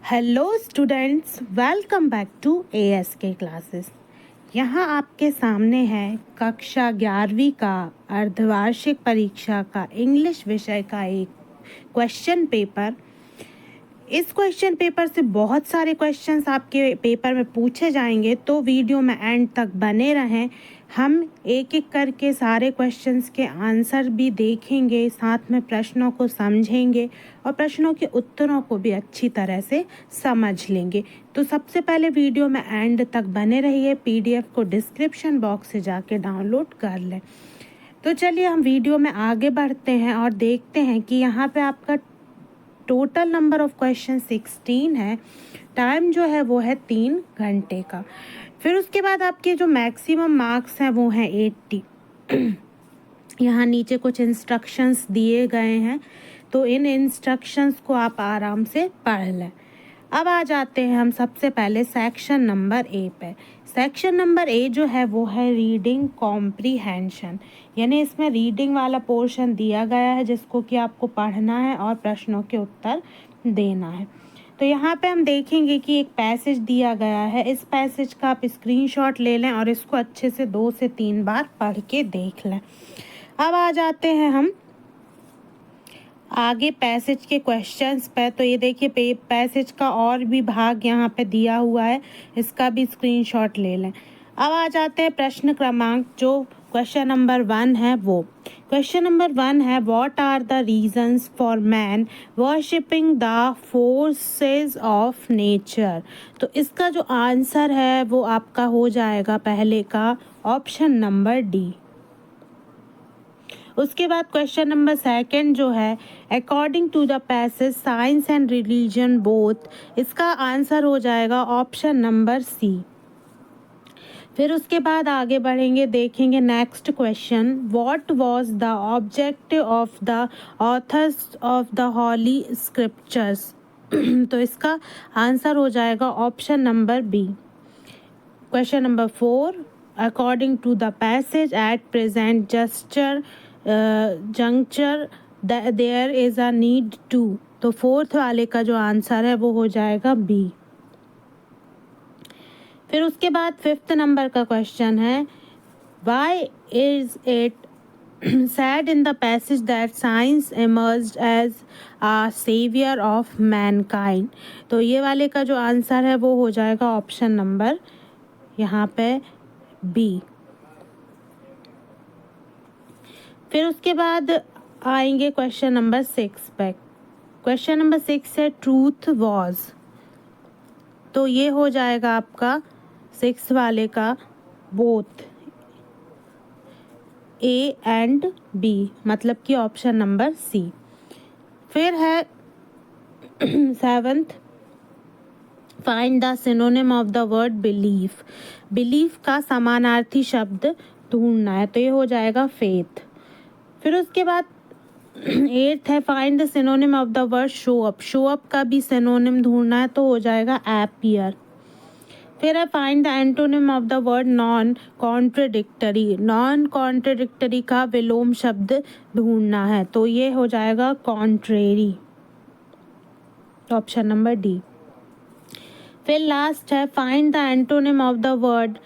Hello students, welcome back to ASK classes. यहाँ आपके सामने है कक्षा 11वीं का अर्धवार्षिक परीक्षा का इंग्लिश विषय का एक क्वेश्चन पेपर। इस क्वेश्चन पेपर से बहुत सारे क्वेश्चंस आपके पेपर में पूछे जाएंगे, तो वीडियो में एंड तक बने रहें। हम एक एक करके सारे क्वेश्चंस के आंसर भी देखेंगे, साथ में प्रश्नों को समझेंगे और प्रश्नों के उत्तरों को भी अच्छी तरह से समझ लेंगे। तो सबसे पहले वीडियो में एंड तक बने रहिए। PDF को डिस्क्रिप्शन बॉक्स से जाके डाउनलोड कर लें। तो चलिए हम वीडियो में आगे बढ़ते हैं और देखते हैं कि यहाँ पे आपका टोटल नंबर ऑफ क्वेश्चन 16 है। टाइम जो है वो है 3 घंटे का। फिर उसके बाद आपके जो मैक्सिमम मार्क्स हैं वो हैं 80। यहाँ नीचे कुछ इंस्ट्रक्शंस दिए गए हैं, तो इन इंस्ट्रक्शंस को आप आराम से पढ़ लें। अब आ जाते हैं हम सबसे पहले सेक्शन नंबर A पे। सेक्शन नंबर A जो है वो है रीडिंग कॉम्प्रीहेंशन, यानी इसमें रीडिंग वाला पोर्शन दिया गया है जिसको कि आपको पढ़ना है और प्रश्नों के उत्तर देना है। तो यहाँ पे हम देखेंगे कि एक पैसेज दिया गया है। इस पैसेज का आप स्क्रीनशॉट ले लें और इसको अच्छे से 2 से 3 बार पढ़ के देख लें। अब आ जाते हैं हम आगे पैसेज के क्वेश्चंस पे। तो ये देखिए पैसेज का और भी भाग यहाँ पे दिया हुआ है, इसका भी स्क्रीनशॉट ले लें। अब आ जाते हैं प्रश्न क्रमांक जो क्वेश्चन नंबर 1 है वो। क्वेश्चन नंबर 1 है what are the reasons for man worshipping the forces of nature. तो इसका जो आंसर है वो आपका हो जाएगा पहले का ऑप्शन नंबर डी। उसके बाद क्वेश्चन नंबर 2 जो है according to the passage science and religion both, इसका आंसर हो जाएगा ऑप्शन नंबर सी। फिर उसके बाद आगे बढ़ेंगे, देखेंगे next question what was the objective of the authors of the holy scriptures. तो इसका आंसर हो जाएगा option number B. Question number 4 according to the passage at present juncture there is a need to. तो 4th वाले का जो answer है वो हो जाएगा बी। फिर उसके बाद 5th नंबर का क्वेश्चन है why is it said in the passage that science emerged as a savior of mankind। तो ये वाले का जो आंसर है वो हो जाएगा ऑप्शन नंबर यहाँ पे बी। फिर उसके बाद आएंगे क्वेश्चन नंबर 6 पे। क्वेश्चन नंबर 6 है ट्रूथ वॉज। तो ये हो जाएगा आपका 6 वाले का बोथ A एंड B, मतलब कि ऑप्शन नंबर सी। फिर है 7th find the synonym of the word belief. Belief का समानार्थी शब्द ढूंढना है, तो ये हो जाएगा फेथ। फिर उसके बाद 8th है find the synonym of the word show up. Show up का भी सिनोनिम ढूंढना है, तो हो जाएगा अपीयर। फिर है find the antonym of the word non contradictory. Non contradictory का विलोम शब्द ढूंढना है, तो ये हो जाएगा कॉन्ट्रेरी, ऑप्शन नंबर डी। फिर लास्ट है find the antonym of the word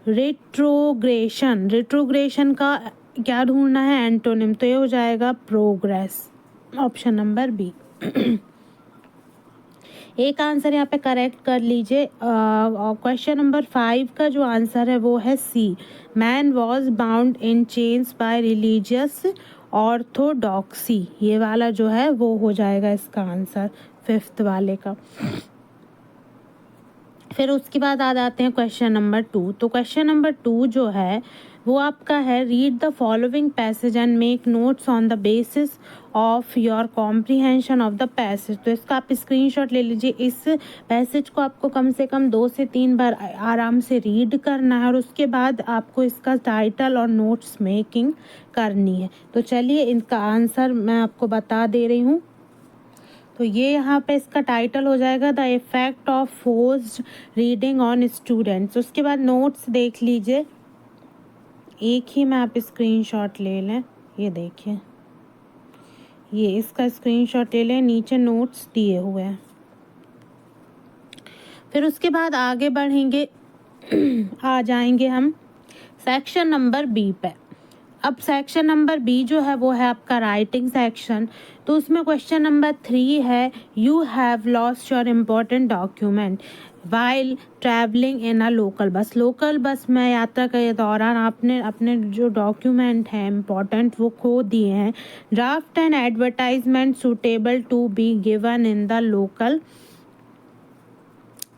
retrogression. Retrogression का क्या ढूंढना है एंटोनिम, तो ये हो जाएगा प्रोग्रेस, ऑप्शन नंबर बी। एक आंसर यहाँ पे करेक्ट कर लीजिए। क्वेश्चन नंबर 5 का जो आंसर है वो है C. Man was bound in chains by religious orthodoxy. ये वाला जो है वो हो जाएगा इसका आंसर 5th वाले का। फिर उसके बाद आ जाते हैं क्वेश्चन नंबर 2। तो क्वेश्चन नंबर 2 जो है वो आपका है read the following passage and make notes on the basis of your comprehension of the passage. तो इसका आप स्क्रीनशॉट ले लीजिए। इस पैसेज को आपको कम से कम 2 से 3 बार आराम से रीड करना है और उसके बाद आपको इसका टाइटल और नोट्स मेकिंग करनी है। तो चलिए इनका आंसर मैं आपको बता दे रही हूँ। तो ये यहाँ पे इसका टाइटल हो जाएगा the effect of forced reading on students. उसके बाद नोट्स देख लीजिए, एक ही में आप स्क्रीनशॉट ले लें। ये देखिए, ये इसका स्क्रीनशॉट ले लें, नीचे नोट्स दिए हुए हैं। फिर उसके बाद आगे बढ़ेंगे, आ जाएंगे हम सेक्शन नंबर बी पे। अब सेक्शन नंबर बी जो है वो है आपका राइटिंग सेक्शन। तो उसमें क्वेश्चन नंबर 3 है, you have lost your important document while travelling in a local bus. Local bus में यात्रा के दौरान आपने अपने जो डॉक्यूमेंट हैं इम्पोर्टेंट वो खो दिए हैं। Draft and advertisement suitable to be given in the local.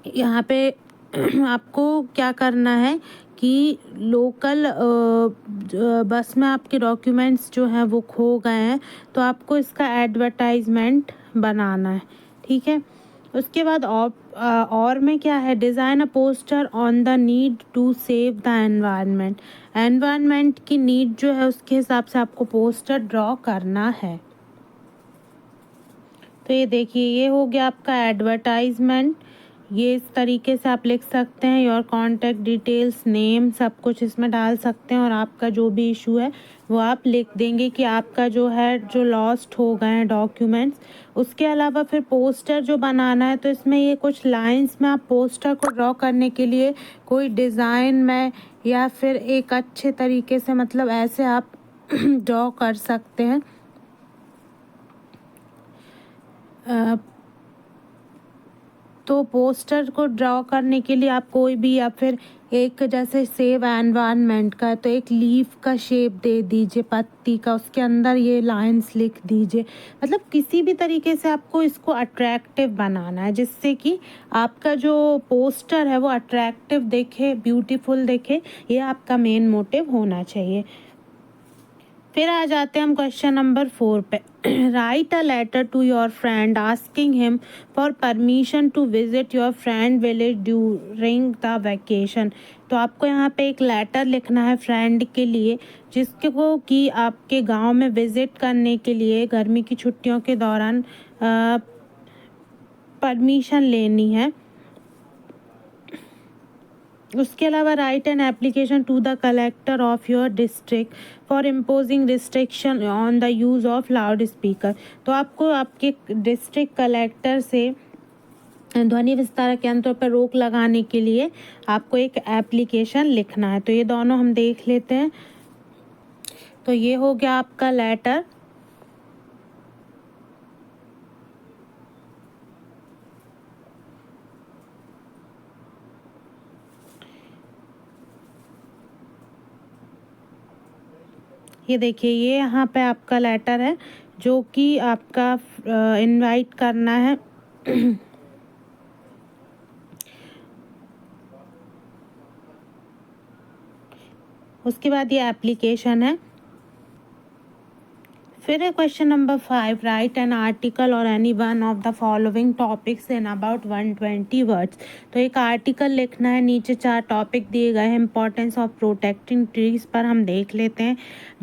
यहाँ पे आपको क्या करना है कि लोकल बस में आपके डॉक्यूमेंट्स जो हैं वो खो गए हैं, तो आपको इसका एडवर्टाइजमेंट बनाना है, ठीक है। उसके बाद और में क्या है, design a poster on the need to save the environment. Environment की नीड जो है उसके हिसाब से आपको पोस्टर ड्रॉ करना है। तो ये देखिए, ये हो गया आपका एडवर्टाइजमेंट। ये इस तरीके से आप लिख सकते हैं, योर कॉन्टैक्ट डिटेल्स, नेम, सब कुछ इसमें डाल सकते हैं और आपका जो भी इशू है वो आप लिख देंगे कि आपका जो है जो लॉस्ट हो गए हैं डॉक्यूमेंट्स। उसके अलावा फिर पोस्टर जो बनाना है, तो इसमें ये कुछ लाइंस में आप पोस्टर को ड्रॉ करने के लिए कोई डिज़ाइन में या फिर एक अच्छे तरीके से मतलब ऐसे आप ड्रॉ कर सकते हैं। तो पोस्टर को ड्रॉ करने के लिए आप कोई भी, या फिर एक जैसे सेव एनवायरनमेंट का है तो एक लीफ का शेप दे दीजिए, पत्ती का, उसके अंदर ये लाइंस लिख दीजिए। मतलब किसी भी तरीके से आपको इसको अट्रैक्टिव बनाना है, जिससे कि आपका जो पोस्टर है वो अट्रैक्टिव दिखे, ब्यूटीफुल दिखे। ये आपका मेन मोटिव होना चाहिए। फिर आ जाते हैं हम क्वेश्चन नंबर 4 पे। Write a letter to your friend asking him for permission to visit your friend village during the vacation. तो आपको यहाँ पे एक लेटर लिखना है फ्रेंड के लिए, जिसके को कि आपके गांव में विजिट करने के लिए गर्मी की छुट्टियों के दौरान परमिशन लेनी है। उसके अलावा write an application to the collector of your district for imposing restriction on the use of loud speaker. तो आपको आपके डिस्ट्रिक्ट कलेक्टर से ध्वनि विस्तारक यंत्रों पर रोक लगाने के लिए आपको एक एप्लीकेशन लिखना है। तो ये दोनों हम देख लेते हैं। तो ये हो गया आपका लेटर। ये देखिए, ये यहाँ पे आपका लेटर है जो कि आपका इनवाइट करना है। उसके बाद ये एप्लीकेशन है। फिर है question number 5, write an article और any one of the following topics in about 120 words. तो एक आर्टिकल लिखना है, नीचे 4 टॉपिक दिए गए हैं। इंपॉर्टेंस ऑफ प्रोटेक्टिंग ट्रीज पर हम देख लेते हैं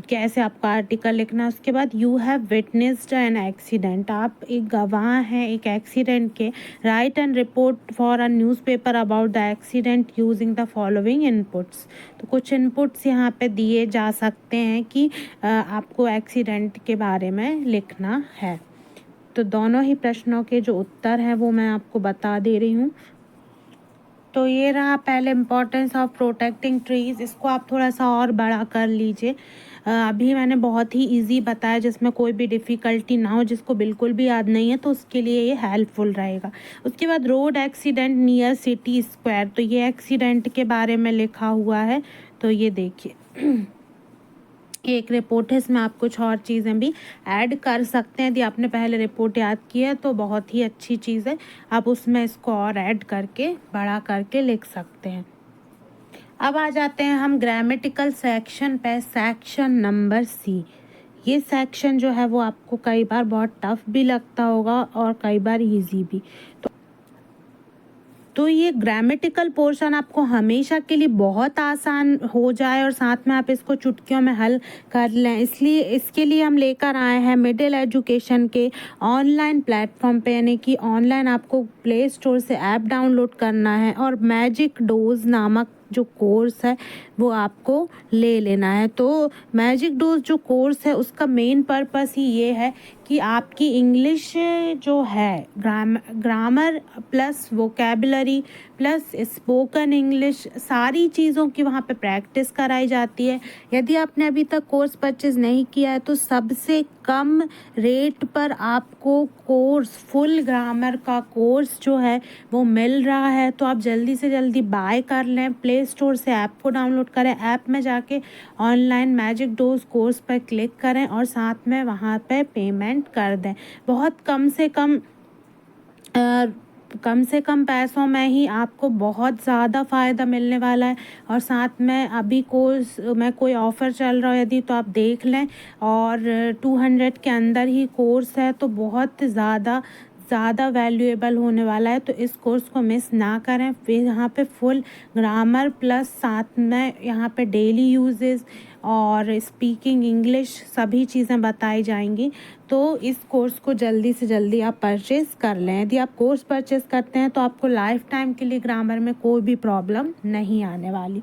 कैसे आपका आर्टिकल लिखना है। उसके बाद you have witnessed an accident, आप एक गवाह हैं एक एक्सीडेंट के। Right and report for a newspaper about the accident using the following inputs. तो कुछ इनपुट्स यहाँ पे दिए जा सकते हैं कि आपको एक्सीडेंट के बारे में लिखना है। तो दोनों ही प्रश्नों के जो उत्तर हैं वो मैं आपको बता दे रही हूँ। तो ये रहा पहले, इम्पोर्टेंस ऑफ प्रोटेक्टिंग ट्रीज़। इसको आप थोड़ा सा और बड़ा कर लीजिए। अभी मैंने बहुत ही इजी बताया जिसमें कोई भी डिफ़िकल्टी ना हो, जिसको बिल्कुल भी याद नहीं है तो उसके लिए ये हेल्पफुल रहेगा। उसके बाद road accident near city square, तो ये एक्सीडेंट के बारे में लिखा हुआ है। तो ये देखिए एक रिपोर्ट है, इसमें आप कुछ और चीज़ें भी ऐड कर सकते हैं। यदि आपने पहले रिपोर्ट याद की है तो बहुत ही अच्छी चीज़ है, आप उसमें इसको और ऐड करके बड़ा करके लिख सकते हैं। अब आ जाते हैं हम ग्रामेटिकल सेक्शन पे, सेक्शन नंबर सी। ये सेक्शन जो है वो आपको कई बार बहुत टफ भी लगता होगा और कई बार इजी भी। तो ये ग्रामेटिकल पोर्शन आपको हमेशा के लिए बहुत आसान हो जाए और साथ में आप इसको चुटकियों में हल कर लें, इसलिए इसके लिए हम लेकर आए हैं मिडिल एजुकेशन के ऑनलाइन प्लेटफॉर्म पे। यानी कि ऑनलाइन आपको प्ले स्टोर से ऐप डाउनलोड करना है और मैजिक डोज नामक जो कोर्स है वो आपको ले लेना है। तो मैजिक डोज जो कोर्स है उसका मेन पर्पस ही ये है कि आपकी इंग्लिश जो है grammar plus vocabulary plus spoken English सारी चीज़ों की वहाँ पे प्रैक्टिस कराई जाती है। यदि आपने अभी तक कोर्स परचेज़ नहीं किया है तो सबसे कम रेट पर आपको कोर्स फुल ग्रामर का कोर्स जो है वो मिल रहा है। तो आप जल्दी से जल्दी बाय कर लें, प्ले स्टोर से ऐप को डाउनलोड करें, ऐप में जाके ऑनलाइन मैजिक डोज कोर्स पर क्लिक करें और साथ में वहाँ पे पेमेंट कर दें। बहुत कम से कम पैसों में ही आपको बहुत ज़्यादा फ़ायदा मिलने वाला है। और साथ में अभी कोर्स में कोई ऑफ़र चल रहा है यदि तो आप देख लें, और 200 के अंदर ही कोर्स है तो बहुत ज़्यादा वैल्यूएबल होने वाला है। तो इस कोर्स को मिस ना करें। फिर यहाँ पे फुल ग्रामर प्लस साथ में यहाँ पे डेली यूजेस और स्पीकिंग इंग्लिश सभी चीज़ें बताई जाएंगी। तो इस कोर्स को जल्दी से जल्दी आप परचेज़ कर लें। यदि आप कोर्स परचेज़ करते हैं तो आपको लाइफ टाइम के लिए ग्रामर में कोई भी प्रॉब्लम नहीं आने वाली।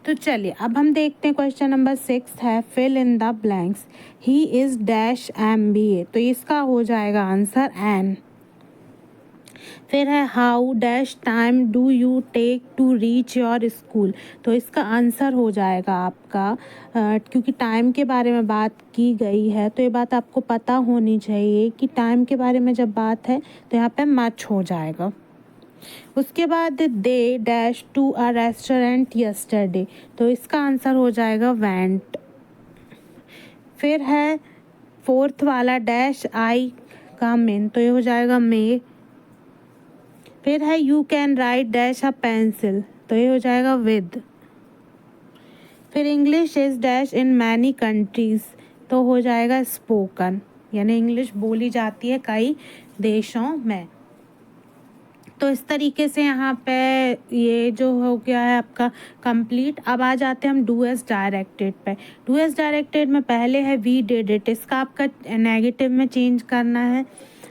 तो चलिए अब हम देखते हैं क्वेश्चन नंबर 6 है fill in the blanks. He is dash MBA, तो इसका हो जाएगा आंसर एन। फिर है how dash time do you take to reach your school, तो इसका आंसर हो जाएगा आपका क्योंकि टाइम के बारे में बात की गई है तो ये बात आपको पता होनी चाहिए कि टाइम के बारे में जब बात है तो यहाँ पे मच हो जाएगा। उसके बाद they dash to a restaurant yesterday, तो इसका आंसर हो जाएगा वेंट। फिर है फोर्थ वाला डैश आई कम इन, तो ये हो जाएगा मे। फिर है you can write dash a pencil, तो ये हो जाएगा विद। फिर English is dash in many countries, तो हो जाएगा स्पोकन, यानी इंग्लिश बोली जाती है कई देशों में। तो इस तरीके से यहाँ पे ये जो हो गया है आपका कंप्लीट। अब आ जाते हैं हम डू एज डायरेक्टेड पे। डू एज डायरेक्टेड में पहले है वी डिड इट, इसका आपका नेगेटिव में चेंज करना है।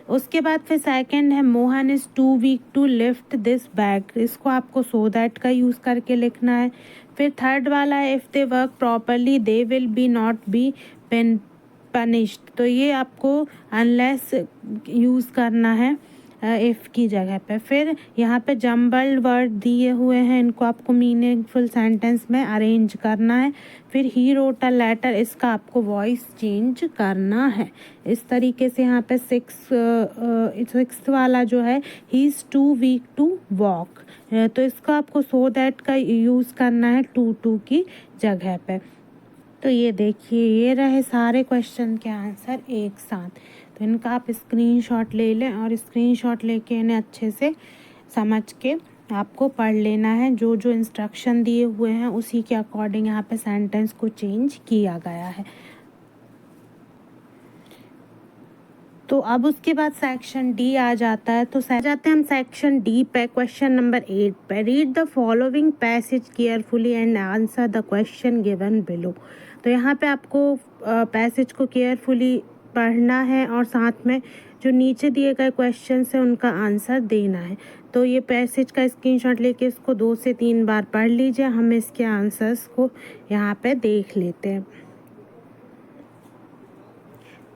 उसके बाद फिर सेकंड है Mohan is too weak to lift this bag, इसको आपको सो दैट का यूज़ करके लिखना है। फिर थर्ड वाला है if they work properly they will be not be punished, तो ये आपको अनलेस यूज़ करना है इफ़ की जगह पे। फिर यहाँ पे जम्बल्ड वर्ड दिए हुए हैं, इनको आपको मीनिंगफुल सेंटेंस में अरेंज करना है। फिर ही रोट अ लेटर, इसका आपको वॉइस चेंज करना है। इस तरीके से यहाँ पे सिक्स वाला जो है he is too weak to walk, तो इसका आपको सो दैट का यूज़ करना है टू की जगह पे। तो ये देखिए ये रहे सारे क्वेश्चन के आंसर एक साथ। तो इनका आप स्क्रीनशॉट ले लें और स्क्रीनशॉट लेके इन्हें अच्छे से समझ के आपको पढ़ लेना है। जो जो इंस्ट्रक्शन दिए हुए हैं उसी के अकॉर्डिंग यहाँ पे सेंटेंस को चेंज किया गया है। तो अब उसके बाद सेक्शन डी आ जाता है। तो जाते हैं हम सेक्शन डी पे, क्वेश्चन नंबर 8 पे। Read the following passage carefully and answer the question given below. तो यहाँ पे आपको पैसेज को केयरफुली पढ़ना है और साथ में जो नीचे दिए गए क्वेश्चन है उनका आंसर देना है। तो ये पैसेज का स्क्रीनशॉट लेके इसको 2 से 3 बार पढ़ लीजिए। हम इसके आंसर्स को यहाँ पे देख लेते हैं।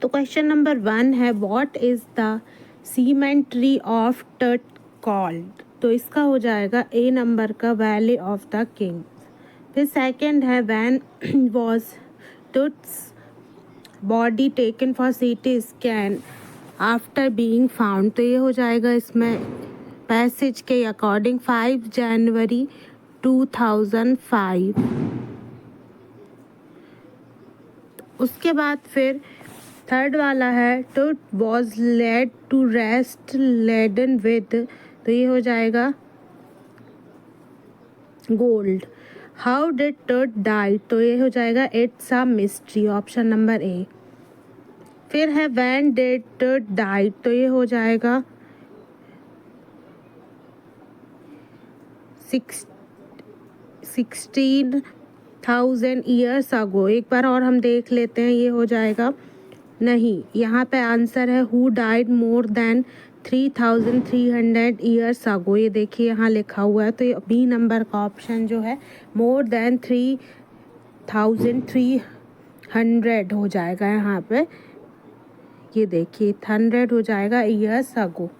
तो क्वेश्चन नंबर 1 है what is the cemetery of Tut called, तो इसका हो जाएगा ए नंबर का वैली ऑफ द किंग। फिर सेकंड है when was Tut's body taken for CT scan after being found, तो ये हो जाएगा इसमें पैसेज के अकॉर्डिंग 5 जनवरी 2005। उसके बाद फिर थर्ड वाला है Tut was laid to rest laden with, तो ये हो जाएगा gold. How did Tut die, तो ये हो जाएगा its a mystery, option number A. फिर है व्हेन डिड टुट डाई, तो ये हो जाएगा 16,000 ईयर्स अगो। एक बार और हम देख लेते हैं, ये हो जाएगा नहीं, यहाँ पे आंसर है who died more than 3,300 years ago, ये देखिए यहाँ लिखा हुआ है, तो ये बी नंबर का ऑप्शन जो है मोर देन 3,300 हो जाएगा यहाँ पे, ये देखिए 100 हो जाएगा ईयर्स अगो।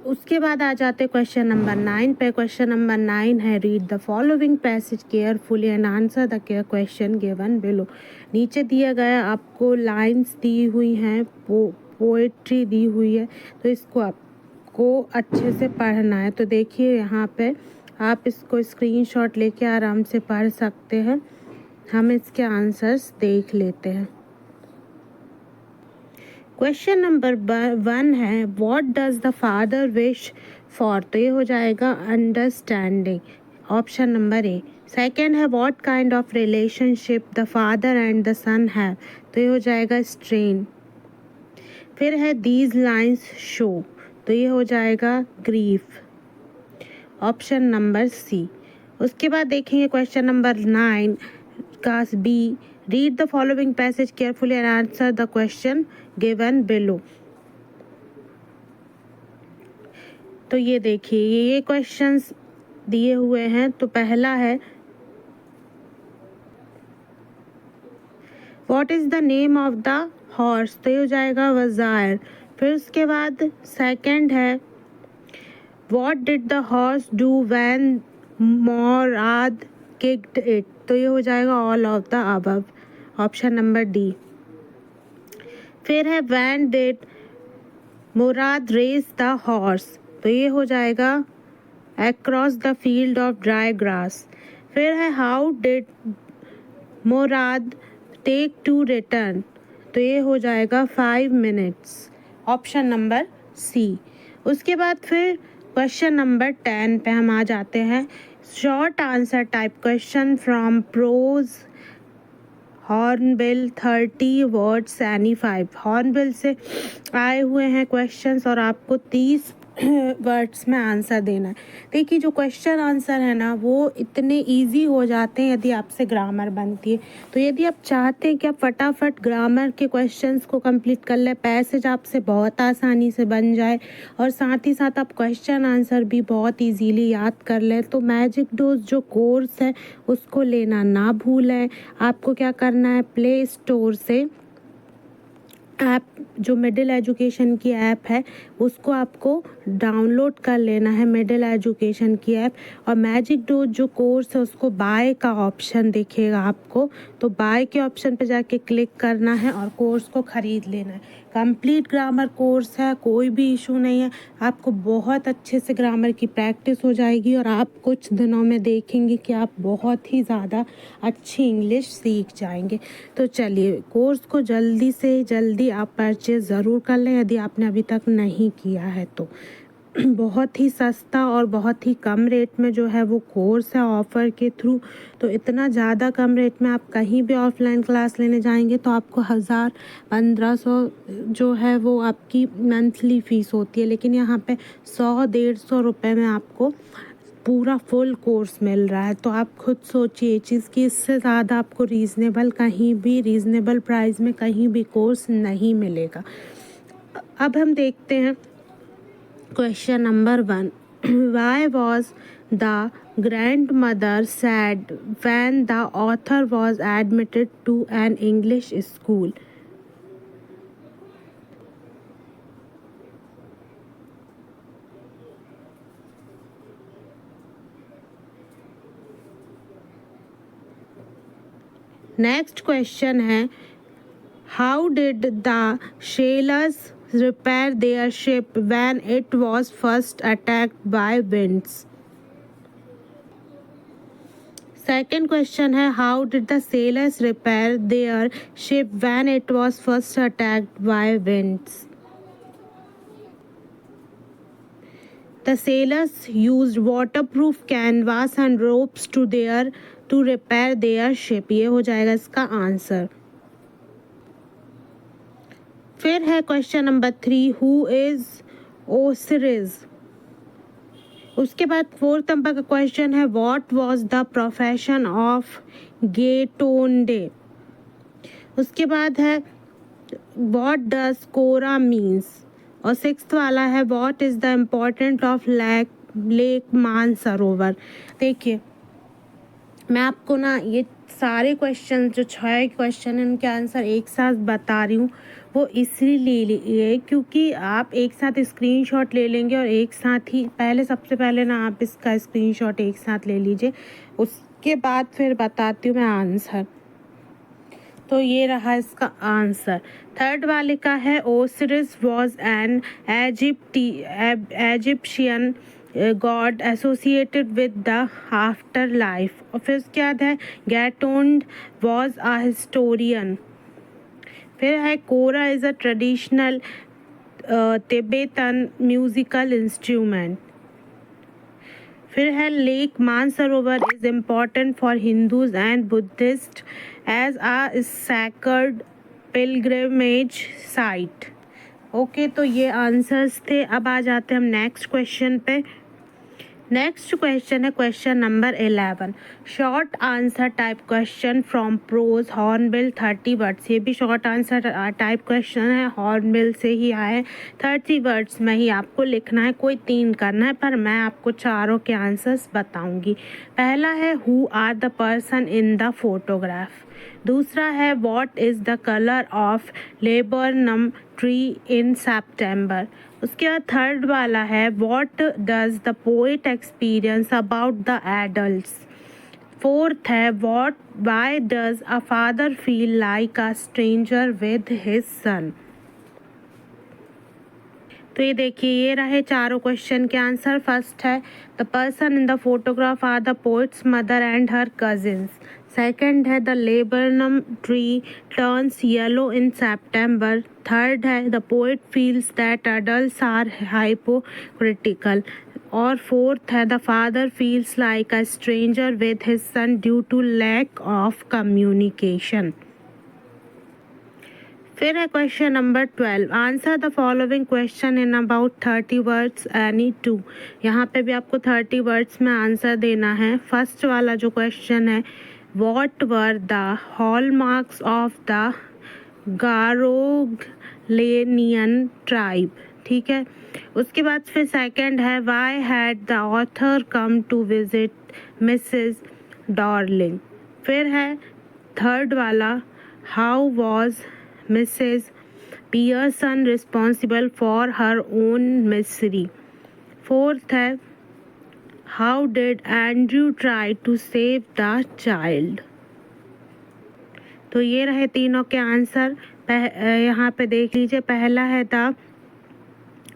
उसके बाद आ जाते क्वेश्चन नंबर 9 पे। क्वेश्चन नंबर 9 है read the following passage carefully and answer the question given below. नीचे दिया गया आपको लाइंस दी हुई हैं, पोएट्री दी हुई है, तो इसको आपको अच्छे से पढ़ना है। तो देखिए यहाँ पे आप इसको स्क्रीनशॉट लेके आराम से पढ़ सकते हैं। हम इसके आंसर्स देख लेते हैं। क्वेश्चन नंबर 1 है what does the father wish for, तो ये हो जाएगा understanding, option number A. Second है what kind of relationship the father and the son have, तो ये हो जाएगा स्ट्रेन। फिर है दीज लाइन्स शो, तो ये हो जाएगा ग्रीफ, ऑप्शन नंबर सी। उसके बाद देखेंगे क्वेश्चन नंबर 9 का B, read the following passage carefully and answer the question given below. तो ये देखिए ये क्वेश्चंस दिए हुए हैं। तो पहला है what is the name of the horse, तो ये हो जाएगा वज़ायर। फिर उसके बाद सेकंड है what did the horse do when Murad kicked it, तो ये हो जाएगा all of the above, option number D. फिर है when did Murad race the horse, तो ये हो जाएगा across the field of dry grass. फिर है how did Murad take to return, तो ये हो जाएगा 5 मिनट्स, ऑप्शन नंबर सी। उसके बाद फिर क्वेश्चन नंबर 10 पे हम आ जाते हैं। Short answer type question from prose Hornbill 30 words any 5, Hornbill से आए हुए हैं क्वेश्चंस और आपको 30 वर्ड्स में आंसर देना है। देखिए जो क्वेश्चन आंसर है ना वो इतने इजी हो जाते हैं यदि आपसे ग्रामर बनती है। तो यदि आप चाहते हैं कि आप फटाफट ग्रामर के क्वेश्चंस को कंप्लीट कर लें, पैसेज आपसे बहुत आसानी से बन जाए और साथ ही साथ आप क्वेश्चन आंसर भी बहुत इजीली याद कर लें, तो मैजिक डोज जो कोर्स है उसको लेना ना भूलें। आपको क्या करना है, प्ले स्टोर से ऐप जो मिडिल एजुकेशन की ऐप है उसको आपको डाउनलोड कर लेना है, मिडिल एजुकेशन की ऐप। और मैजिक डोज जो कोर्स है उसको बाय का ऑप्शन दिखेगा आपको, तो बाय के ऑप्शन पे जाके क्लिक करना है और कोर्स को ख़रीद लेना है। कंप्लीट ग्रामर कोर्स है, कोई भी इशू नहीं है, आपको बहुत अच्छे से ग्रामर की प्रैक्टिस हो जाएगी और आप कुछ दिनों में देखेंगे कि आप बहुत ही ज़्यादा अच्छी इंग्लिश सीख जाएंगे। तो चलिए कोर्स को जल्दी से जल्दी आप परचेज़ ज़रूर कर लें यदि आपने अभी तक नहीं किया है तो। बहुत ही सस्ता और बहुत ही कम रेट में जो है वो कोर्स है ऑफ़र के थ्रू। तो इतना ज़्यादा कम रेट में आप कहीं भी ऑफलाइन क्लास लेने जाएंगे तो आपको 1000-1500 जो है वो आपकी मंथली फ़ीस होती है, लेकिन यहाँ पे 100-150 रुपये में आपको पूरा फुल कोर्स मिल रहा है। तो आप खुद सोचिए ये चीज़ कि इससे ज़्यादा आपको रीज़नेबल प्राइस में कहीं भी कोर्स नहीं मिलेगा। अब हम देखते हैं question number 1, why was the grandmother sad when the author was admitted to an English school? Next question है how did the sailors repair their ship when it was first attacked by winds? Second question है how did the sailors repair their ship when it was first attacked by winds? The sailors used waterproof canvas and ropes to repair their ship, ये हो जाएगा इसका answer. फिर है question number 3, who is Osiris. उसके बाद 4th number का question है what was the profession of Gaitonde. उसके बाद है व्हाट डज कोरा मीन्स। और सिक्स्थ वाला है what is the important of lake Mansarovar. देखिए मैं आपको ना ये सारे क्वेश्चन जो 6 क्वेश्चन हैं उनके आंसर एक साथ बता रही हूँ, वो इसलिए क्योंकि आप एक साथ स्क्रीनशॉट ले लेंगे और एक साथ ही सबसे पहले ना आप इसका स्क्रीनशॉट एक साथ ले लीजिए, उसके बाद फिर बताती हूँ मैं आंसर। तो ये रहा इसका आंसर। थर्ड वाले का है Osiris was an Egyptian god associated with the after life. और फिर उसके बाद है गैटोन्ड वॉज अ हिस्टोरियन। फिर है kora is a traditional Tibetan musical instrument. फिर है lake Mansarovar is important for Hindus and Buddhist as a sacred pilgrimage site. Okay, तो ये आंसर्स थे। अब आ जाते हैं हम नेक्स्ट क्वेश्चन पे। नेक्स्ट क्वेश्चन है question number 11, short answer type question from prose Hornbill 30 words. ये भी शॉर्ट आंसर टाइप क्वेश्चन है, हॉर्नबिल से ही आए। 30 वर्ड्स में ही आपको लिखना है, कोई 3 करना है, पर मैं आपको चारों के आंसर्स बताऊंगी। पहला है who are the person in the photograph. दूसरा है what is the colour of laburnum tree in September. उसके बाद थर्ड वाला है what does the poet experience about the adults. Fourth है why does a father feel like a stranger with his son. तो ये देखिए ये रहे चारों क्वेश्चन के आंसर। फर्स्ट है the person in the photograph are the poet's mother and her cousins. Second है the laburnum tree turns yellow in September. Third है the poet feels that adults are hypocritical. और fourth है the father feels like a stranger with his son due to lack of communication. फिर है question number 12, answer the following question in about 30 words any two. यहाँ पे भी आपको 30 words में answer देना है। फर्स्ट वाला जो क्वेश्चन है what were the hallmarks of the Garoghlanian tribe. ठीक है, उसके बाद फिर सेकंड है why had the author come to visit Mrs Darling. फिर है थर्ड वाला how was Mrs. Pearson responsible for her own misery. Fourth है how did Andrew try to save the child. तो ये रहे तीनों के आंसर। यहाँ पे देख लीजिए, पहला है the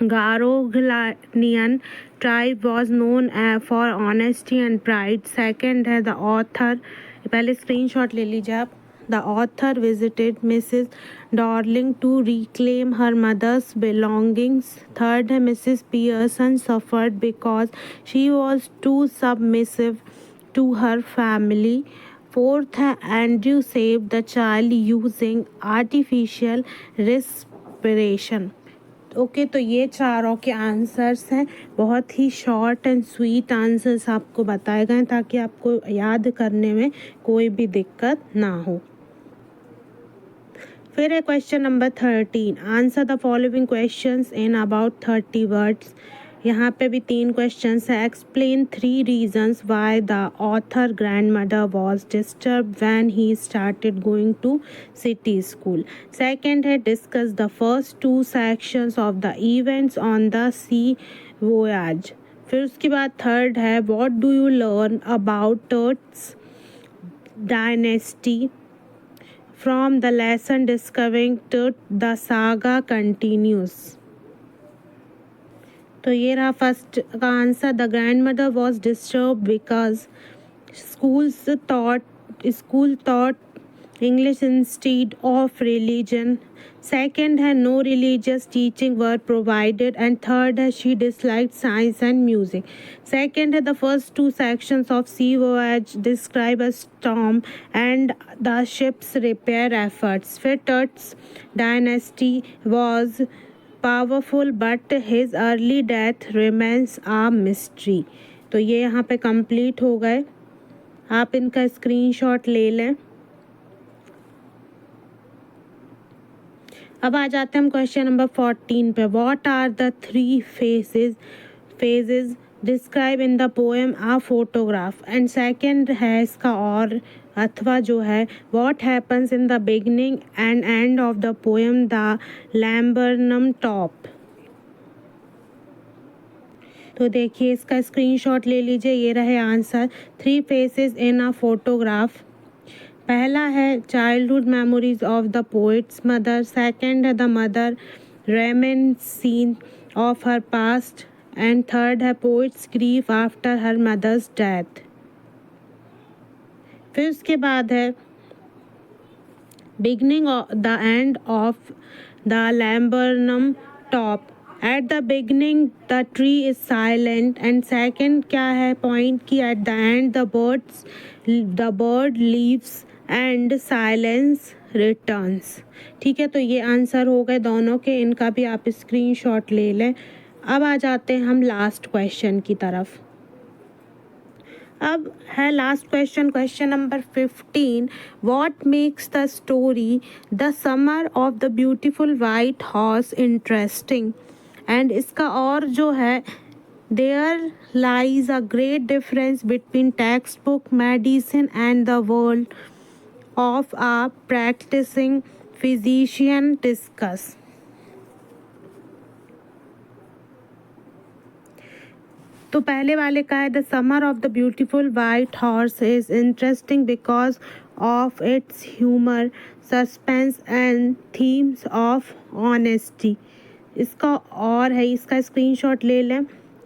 Garoghlanian tribe was known for honesty and pride. Second है द ऑथर, पहले स्क्रीनशॉट ले लीजिए आप। The author visited Mrs. Darling to reclaim her mother's belongings. Third, Mrs. Pearson suffered because she was too submissive to her family. Fourth, Andrew saved the child using artificial respiration. Okay, तो ये चारों के answers हैं। बहुत ही short and sweet answers आपको बताए गए ताकि आपको याद करने में कोई भी दिक्कत ना हो। फिर है question number 13, answer the following questions in about 30 words. यहाँ पे भी 3 क्वेश्चंस है। Explain 3 reasons why the author grandmother was disturbed when he started going to city school. Second है discuss the first 2 sections of the events on the sea voyage. फिर उसके बाद third है what do you learn about Tut's dynasty from the lesson discovering that the saga continues. तो ये रहा first का answer. The grandmother was disturb because school taught English instead of religion. Second है no religious teaching were provided. And third है she disliked science and music. Second है the first 2 sections of sea voyage describe a storm and the ship's repair efforts. फिर Tut's dynasty was powerful but his early death remains a mystery. तो ये यहाँ पे complete हो गए। आप इनका स्क्रीनशॉट ले लें। अब आ जाते हैं हम क्वेश्चन नंबर 14 पे। What are the 3 phases describe in the poem a photograph. And second है इसका और अथवा जो है, what happens in the beginning and end of the poem the laburnum top. तो देखिए इसका स्क्रीनशॉट ले लीजिए, ये रहे answer. 3 phases in a photograph. पहला है childhood memories of the poet's mother. Second है the mother remain seen of her past. And third है poets grief after her mother's death. फिर उसके बाद है beginning the end of the laburnum top. At the beginning the tree is silent. And second क्या है point की at the end the bird leaves and silence returns. ठीक है, तो ये आंसर हो गए दोनों के, इनका भी आप स्क्रीनशॉट ले लें। अब आ जाते हैं हम लास्ट क्वेश्चन की तरफ। अब है last question, question number 15। What makes the story the summer of the beautiful white horse interesting. And इसका और जो है, there lies a great difference between text book medicine and the world of a practising physician discuss. तो पहले वाले का है the summer of the beautiful white horse is interesting because of its humour suspense and themes of honesty. इसका और है, इसका screenshot ले लें।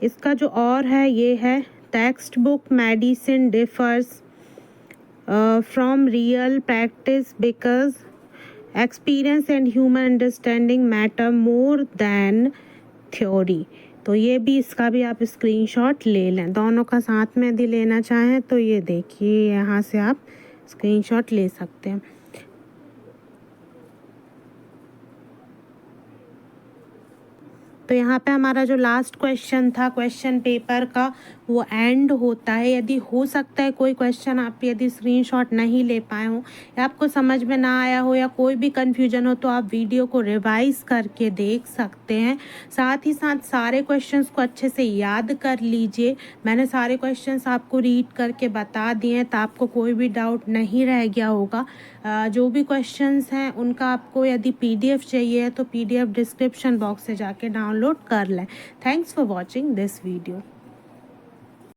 इसका जो और है ये है text book medicine differs from real practice because experience and human understanding matter more than theory. तो ये भी, इसका भी आप स्क्रीनशॉट ले लें। दोनों का साथ में यदि लेना चाहें तो ये देखिए यहाँ से आप स्क्रीनशॉट ले सकते हैं। तो यहाँ पे हमारा जो लास्ट क्वेश्चन था क्वेश्चन पेपर का वो एंड होता है। यदि हो सकता है कोई क्वेश्चन आप यदि स्क्रीनशॉट नहीं ले पाए हो या आपको समझ में ना आया हो या कोई भी कन्फ्यूजन हो तो आप वीडियो को रिवाइज करके देख सकते हैं। साथ ही साथ सारे क्वेश्चंस को अच्छे से याद कर लीजिए। मैंने सारे क्वेश्चंस आपको रीड करके बता दिए हैं तो आपको कोई भी डाउट नहीं रह गया होगा। जो भी क्वेश्चंस हैं उनका आपको यदि PDF चाहिए तो PDF डिस्क्रिप्शन बॉक्स से जाके डाउनलोड कर लें। Thanks for watching this video.